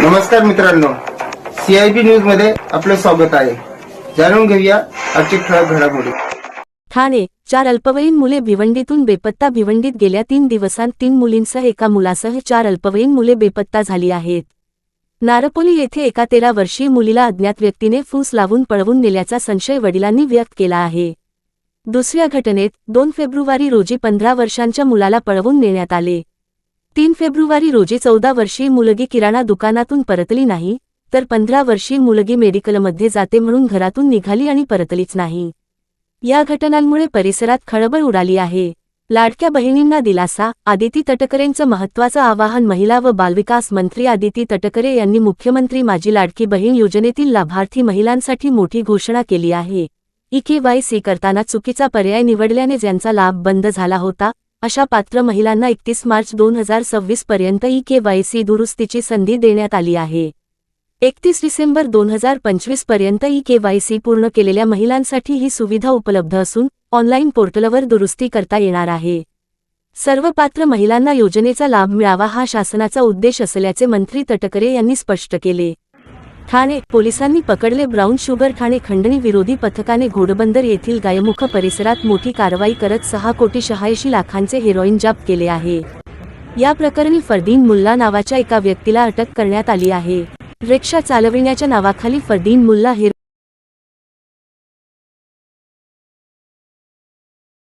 नमस्कार मित्रांनो, CIB news मध्ये आपले स्वागत आहे। जाणून घेऊया आजची ठळक घडामोडी। ठाणे 4 अल्पवयीन मुले भिवंडीतून बेपत्ता। भिवंडीत गेल्या 3 दिवसांत 3 मुलींसह एका मुलासह 4 अल्पवयीन मुले बेपत्ता झाली आहेत। नारपोली येथे एका 13 वर्षीय मुलीला अज्ञात व्यक्तीने फूस लावून पळवून नेल्याचा संशय वडिलांनी व्यक्त केला आहे। दुसऱ्या घटनेत 2 फेब्रुवारी रोजी 15 वर्षांच्या मुलाला पळवून नेण्यात आले। 3 फेब्रुवारी रोजी 14 वर्षीय मुलगी किराणा दुकानातून परतली नाही, तर 15 वर्षीय मुलगी मेडिकलमध्ये जाते म्हणून घरातून निघाली आणि परतलीच नाही। या घटनांमुळे परिसरात खळबळ उडाली आहे। लाडक्या बहिणींना दिलासा, आदिती तटकरेंचं महत्त्वाचं आवाहन। महिला व बालविकास मंत्री आदिती तटकरे यांनी मुख्यमंत्री माझी लाडकी बहीण योजनेतील लाभार्थी महिलांसाठी मोठी घोषणा केली आहे। EKYC करताना चुकीचा पर्याय निवडल्याने ज्यांचा लाभ बंद झाला होता, अशा पात्र महिलांना 31 मार्च 2026 पर्यंत EKYC दुरुस्तीची संधी देण्यात आली आहे। 31 डिसेंबर 2025 पर्यंत EKYC पूर्ण केलेल्या महिलांसाठी ही सुविधा उपलब्ध असून ऑनलाईन पोर्टलवर दुरुस्ती करता येणार आहे। सर्व पात्र महिलांना योजनेचा लाभ मिळावा हा शासनाचा उद्देश असल्याचे मंत्री तटकरे यांनी स्पष्ट केले। ठाणे पोलिसांनी पकडले ब्राऊन शुगर। ठाणे खंडणी विरोधी पथकाने घोडबंदर येथील गायमुख परिसरात मोठी कारवाई करत 6,86 लाखांचे हेरोईन जप्त केले आहे। या प्रकरणी फरदीन मुल्ला नावाच्या एका व्यक्तीला अटक करण्यात आली आहे। रिक्षा चालविण्याच्या नावाखाली फरदीन मुल्ला